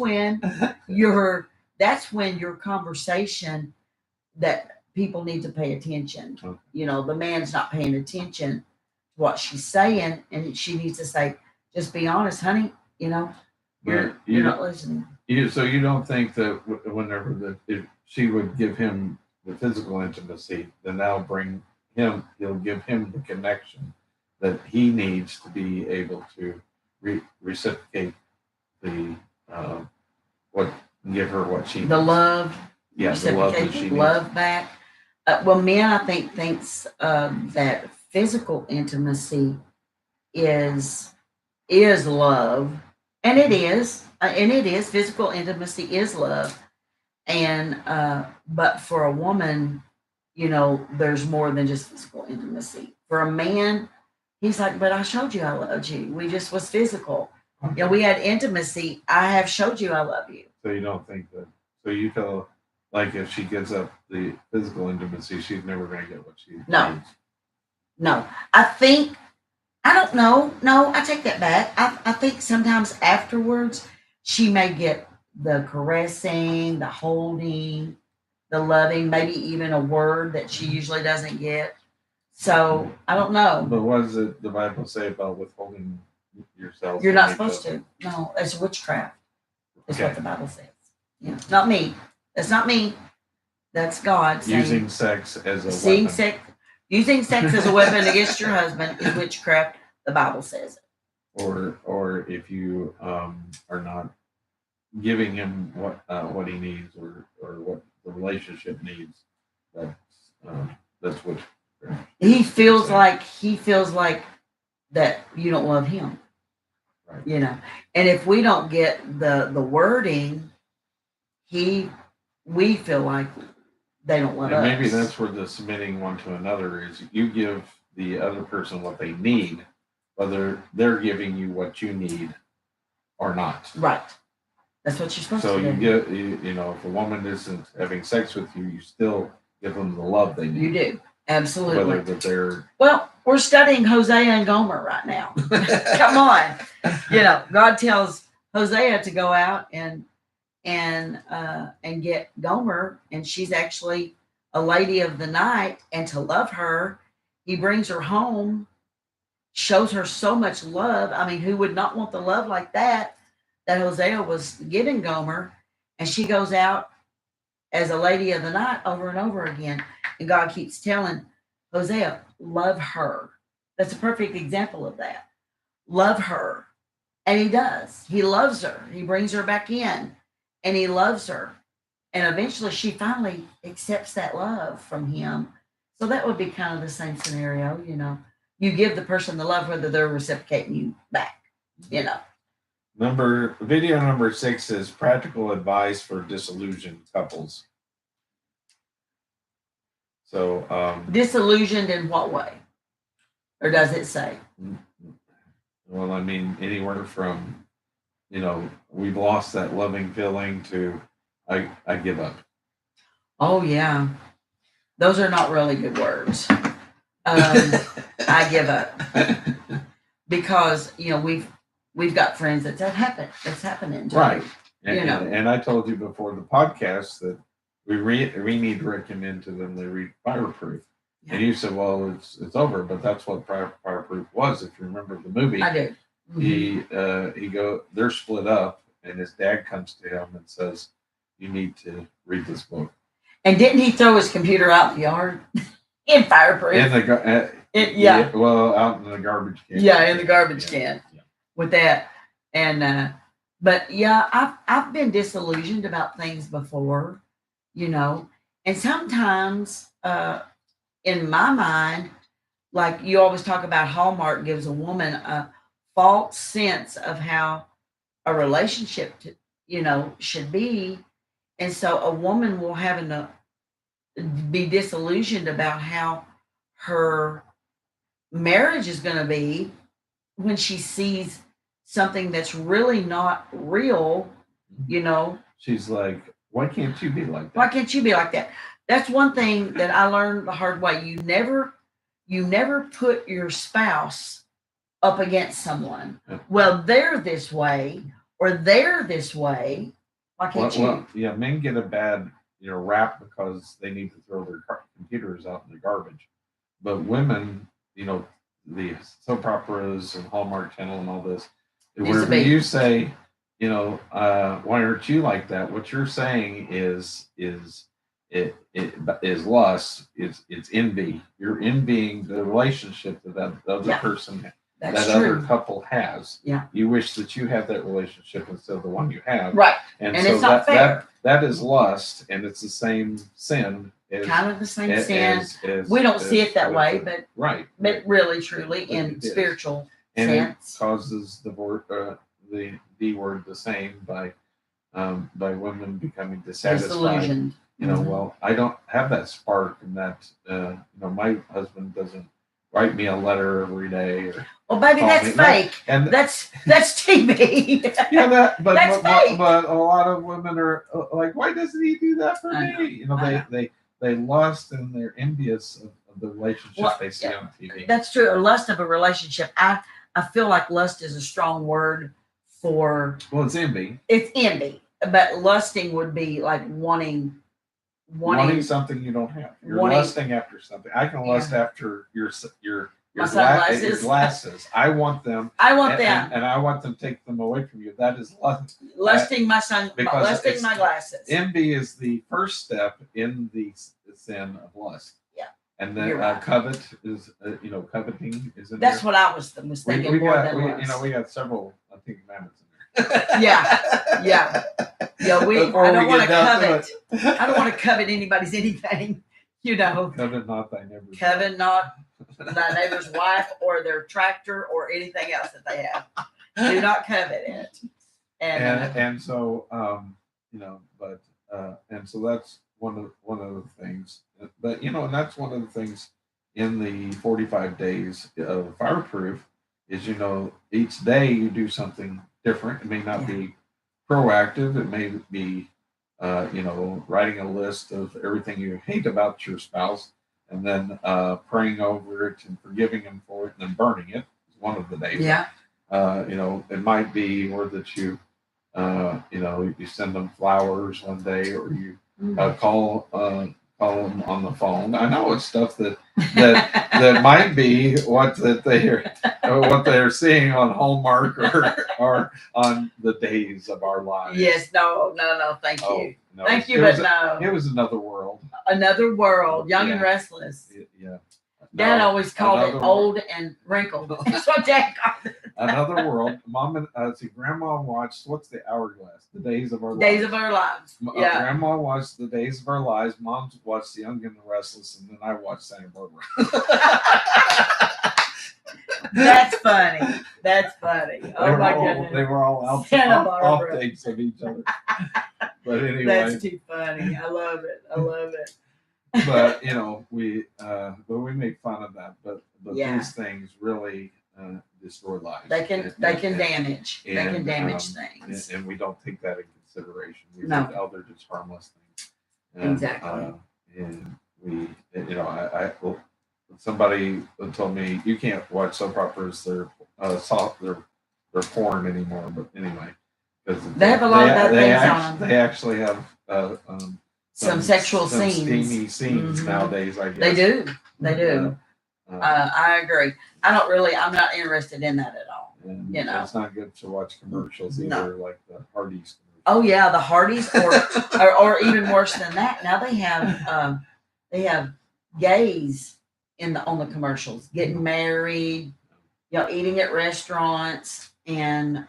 S2: when your conversation that people need to pay attention.
S1: Okay.
S2: The man's not paying attention to what she's saying, and she needs to say, just be honest, honey, you're not listening.
S1: So you don't think that whenever if she would give him the physical intimacy, then that'll bring him, he'll give him the connection that he needs to be able to reciprocate the what, give her what she needs.
S2: The love,
S1: Yeah, the love that she needs.
S2: love back. Well, men, I think, thinks that physical intimacy is love, and it is, physical intimacy is love, and but for a woman, there's more than just physical intimacy. For a man, he's like, but I showed you I loved you. We just was physical. We had intimacy. I have showed you I love you.
S1: So you don't think that? So you feel like if she gives up the physical intimacy, she's never going to get what she needs?
S2: No, I don't know. No, I take that back. I think sometimes afterwards she may get the caressing, the holding, the loving, maybe even a word that she usually doesn't get. So I don't know.
S1: But what does the Bible say about withholding yourself?
S2: You're not supposed to. No, it's witchcraft. That's what the Bible says. Yeah, not me. That's not me. That's God saying,
S1: using sex as a weapon.
S2: Using sex as a weapon against your husband is witchcraft. The Bible says it.
S1: Or if you are not giving him what he needs or what the relationship needs, that's what
S2: he feels like. He feels like that you don't love him.
S1: Right.
S2: And if we don't get the wording, we feel like they don't love us.
S1: Maybe that's where the submitting one to another is. You give the other person what they need, whether they're giving you what you need or not.
S2: Right. That's what you're supposed to do.
S1: So you get, if a woman isn't having sex with you, you still give them the love they need.
S2: You do. Absolutely.
S1: Whether that they're...
S2: Well, we're studying Hosea and Gomer right now. Come on. God tells Hosea to go out and get Gomer, and she's actually a lady of the night, and to love her, he brings her home, shows her so much love. I mean, who would not want the love like that Hosea was giving Gomer? And she goes out as a lady of the night over and over again. And God keeps telling Hosea, love her. That's a perfect example of that. Love her. And he does. He loves her. He brings her back in, and he loves her. And eventually she finally accepts that love from him. So that would be kind of the same scenario, You give the person the love, whether they're reciprocating you back,
S1: Video number 6 is practical advice for disillusioned couples. So
S2: disillusioned in what way? Or does it say?
S1: Well, I mean, anywhere from, we've lost that loving feeling to I give up.
S2: Oh yeah. Those are not really good words. I give up. Because, we've got friends that's happening.
S1: Right. And I told you before the podcast that we need to recommend to them they read Fireproof. Yeah. And you said, well, it's over, but that's what Fireproof was. If you remember the movie,
S2: I do.
S1: Mm-hmm. They're split up, and his dad comes to him and says, you need to read this book.
S2: And didn't he throw his computer out in the yard in Fireproof?
S1: Out in the garbage can.
S2: Yeah, in the garbage can. Yeah. With that, and but yeah, I've been disillusioned about things before, and sometimes in my mind, like you always talk about, Hallmark gives a woman a false sense of how a relationship should be, and so a woman will be disillusioned about how her marriage is going to be when she sees something that's really not real.
S1: She's like, why can't you be like that?
S2: Why can't you be like that? That's one thing that I learned the hard way. You never put your spouse up against someone. Yeah. Well, they're this way or they're this way. Why can't you?
S1: Well, yeah, men get a bad rap because they need to throw their computer is out in the garbage. But women, the soap operas and Hallmark Channel and all this, whenever you say, why aren't you like that? What you're saying is it is lust. It's envy. You're envying the relationship that other person, that other couple has.
S2: Yeah.
S1: You wish that you had that relationship instead of the one you have.
S2: Right.
S1: And
S2: so
S1: it's not fair. That is lust, and it's the same sin.
S2: Kind of the same sin. We don't see it that way, but
S1: right.
S2: But really, truly, in spiritual sense,
S1: it causes the D word the same by women becoming dissatisfied.
S2: Disillusioned.
S1: Well, I don't have that spark, and that my husband doesn't write me a letter every day.
S2: Well, baby, that's fake. And that's TV.
S1: Yeah, but a lot of women are like, why doesn't he do that for me? They lust and they're envious of the relationship they see on TV.
S2: That's true. A lust of a relationship. I feel like lust is a strong word for.
S1: Well, it's envy.
S2: It's envy, but lusting would be like wanting
S1: something you don't have. You're lusting after something. I can lust after your glasses. I want them.
S2: I want them,
S1: and I want them to take them away from you. That is lust.
S2: Lusting my glasses.
S1: Envy is the first step in the sin of lust.
S2: Yeah.
S1: And then covet is, coveting is in
S2: That's
S1: there.
S2: what I was thinking.
S1: We got several, I think, commandments in there.
S2: Yeah. We. I don't want to covet. I don't want to covet anybody's anything.
S1: Covet not thy neighbor's.
S2: Covet not thy neighbor's wife or their tractor or anything else that they have. Do not covet it.
S1: And so and so that's one of the things. But and that's one of the things in the 45 days of fireproof is each day you do something different. It may not be proactive. It may be writing a list of everything you hate about your spouse, and then praying over it and forgiving him for it, and then burning it is one of the days.
S2: Yeah.
S1: It might be or that you you send them flowers one day, or you call them on the phone. I know it's stuff that might be what they're seeing on Hallmark or on the Days of Our Lives.
S2: Yes, no, thank you.
S1: No,
S2: thank you, but no.
S1: It was another world.
S2: Another world, young and restless.
S1: Yeah.
S2: Dad always called it old and wrinkled. That's what Dad called it.
S1: Another world. Mom and Grandma watched, what's the Hourglass? The Days of Our Lives.
S2: Days of Our Lives. Yeah.
S1: Grandma watched The Days of Our Lives. Mom watched The Young and the Restless, and then I watched Santa Barbara.
S2: That's funny. Oh my goodness.
S1: They were all off takes of each other. But anyway.
S2: That's too funny. I love it.
S1: But we make fun of that. But these things really destroy lives.
S2: They can damage. They can damage things.
S1: And we don't take that in consideration. We
S2: think,
S1: they're just harmless things.
S2: Exactly.
S1: And we, somebody told me you can't watch soap operas. They're porn anymore. But anyway, because
S2: they have a lot of bad things on them.
S1: They actually have
S2: some sexual
S1: some
S2: scenes.
S1: Steamy scenes nowadays. I guess
S2: they do. I agree. I'm not interested in that at all.
S1: And it's not good to watch commercials either, like the Hardee's.
S2: Oh yeah, the Hardee's, or even worse than that. Now they have gays on the commercials, getting married, eating at restaurants, and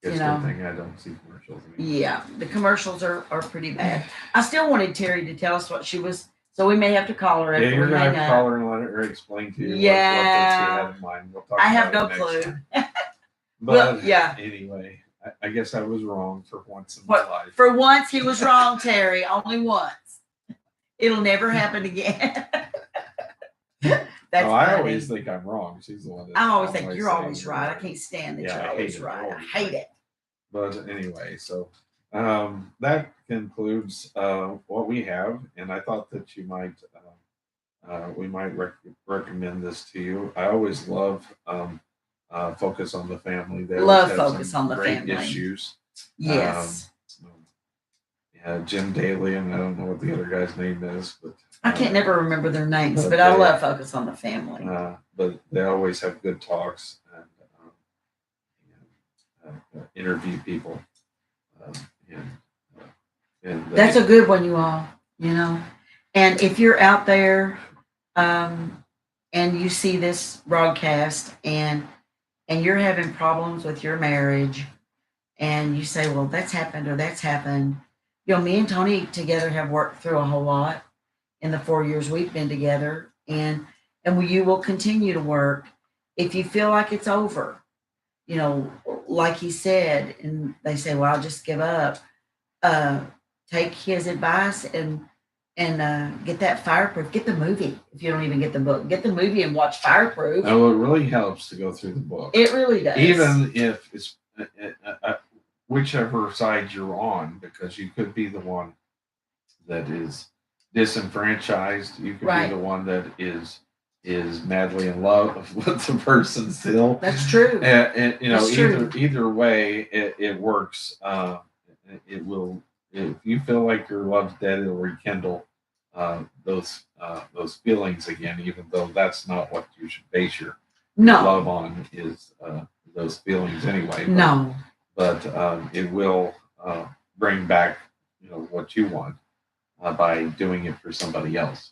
S1: It's one thing I don't see commercials anymore.
S2: Yeah, the commercials are pretty bad. I still wanted Terry to tell us what she was. So we may have to call her.
S1: Yeah, you're gonna have to call her and let her explain to you what she had in mind. We'll talk
S2: I have
S1: about
S2: no
S1: it
S2: clue.
S1: next time. But
S2: yeah.
S1: Anyway, I guess I was wrong for once in my life.
S2: For once, he was wrong, Terry. Only once. It'll never happen again.
S1: I always think I'm wrong. She's the one.
S2: I always think you're always right. I can't stand that you're always right. I hate it.
S1: But anyway, so that concludes what we have, and I thought that you might we might recommend this to you. I always love Focus on the Family. They
S2: love Focus on the Family
S1: issues.
S2: Yes.
S1: Jim Daly, and I don't know what the other guy's name is, but
S2: I can't never remember their names,
S1: but
S2: but I
S1: they-
S2: love Focus on the Family.
S1: but they always have good talks and interview people. Um, and,
S2: That's a good one, you all, you know. And if you're out there and you see this broadcast and you're having problems with your marriage and you say, well, that's happened or that's happened. You know, me and Tony together have worked through a whole lot in the 4 years we've been together, and you will continue to work. If you feel like it's over, you know, like he said, and they say, well, I'll just give up. Take his advice and get that Fireproof. Get the movie if you don't even get the book. Get the movie and watch Fireproof.
S1: Oh, it really helps to go through the book.
S2: It really does.
S1: Even if it's whichever side you're on, because you could be the one that is disenfranchised. You could be the one that is madly in love with the person still.
S2: That's true.
S1: And you know,
S2: That's true.
S1: either way, it works. It will. If you feel like your love's dead, it'll rekindle those feelings again. Even though that's not what you should base your love on, is those feelings anyway. But it will bring back what you want by doing it for somebody else.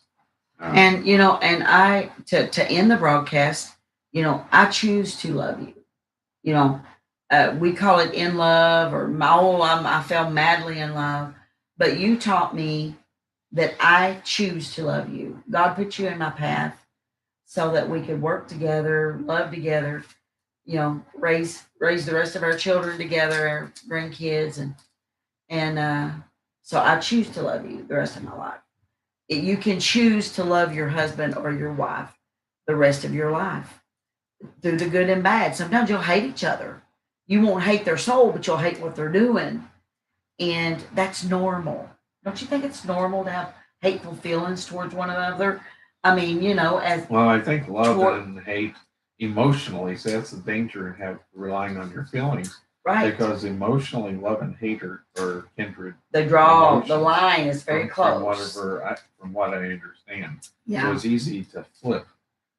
S2: And you know, and I to end the broadcast, you know, I choose to love you. You know, we call it in love or I fell madly in love, but you taught me that I choose to love you. God put you in my path so that we could work together, love together, you know, raise the rest of our children together, our grandkids, and so I choose to love you the rest of my life. You can choose to love your husband or your wife the rest of your life through the good and bad. Sometimes you'll hate each other. You won't hate their soul, but you'll hate what they're doing. And that's normal. Don't you think it's normal to have hateful feelings towards one another? I mean, you know,
S1: I think love and hate emotionally, so that's the danger in relying on your feelings. Right. Because emotionally, love and hate are kindred.
S2: They draw the line is very close.
S1: From what I understand.
S2: Yeah.
S1: So it's easy to flip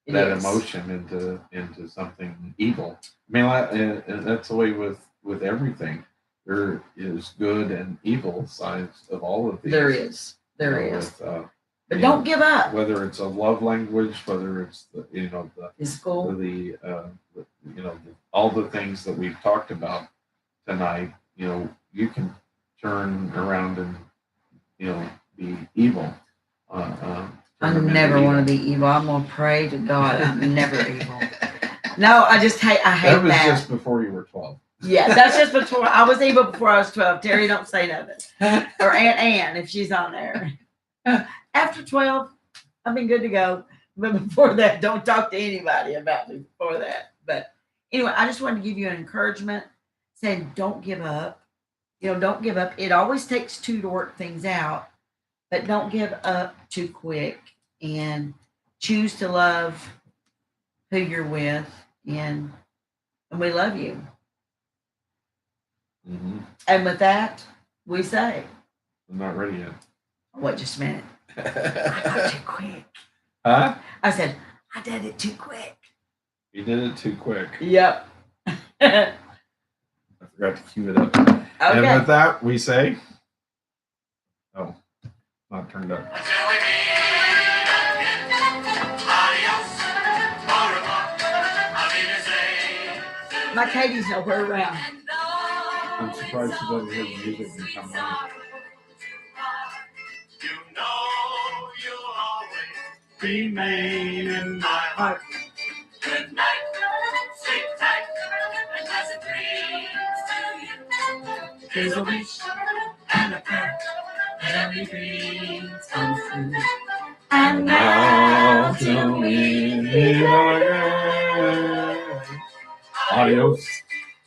S1: that emotion into something evil. I mean, that's the way with everything. There is good and evil sides of all of these.
S2: There is. But don't give up.
S1: Whether it's a love language, whether it's the
S2: physical,
S1: all the things that we've talked about tonight. You know, you can turn around and be evil.
S2: I never want to be evil. I'm gonna pray to God I'm never evil. No, I hate that.
S1: That was just before you were 12.
S2: Yeah, that's just before I was evil. Before I was 12. Terry, don't say nothing. Or Aunt Ann, if she's on there. After 12, I've been good to go. But before that, don't talk to anybody about me before that. But anyway, I just wanted to give you an encouragement saying don't give up. You know, don't give up. It always takes two to work things out, but don't give up too quick and choose to love who you're with. And we love you.
S1: Mm-hmm.
S2: And with that, we say,
S1: I'm not ready yet.
S2: Wait just a minute. I got too quick.
S1: Huh?
S2: I said, I did it too quick.
S1: You did it too quick.
S2: Yep.
S1: I forgot to cue it up. Okay. And with that, we say, not turned up.
S2: My Katie's nowhere around.
S1: I'm surprised she doesn't hear the music and come on. You know you'll always remain in my heart. Good night, sleep tight, and pleasant dreams to you. There's a wish and a prayer, and every dream comes true. And now till we meet again. Adios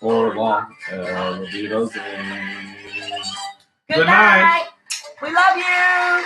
S1: for long, Beatles. Good night.
S2: We love you.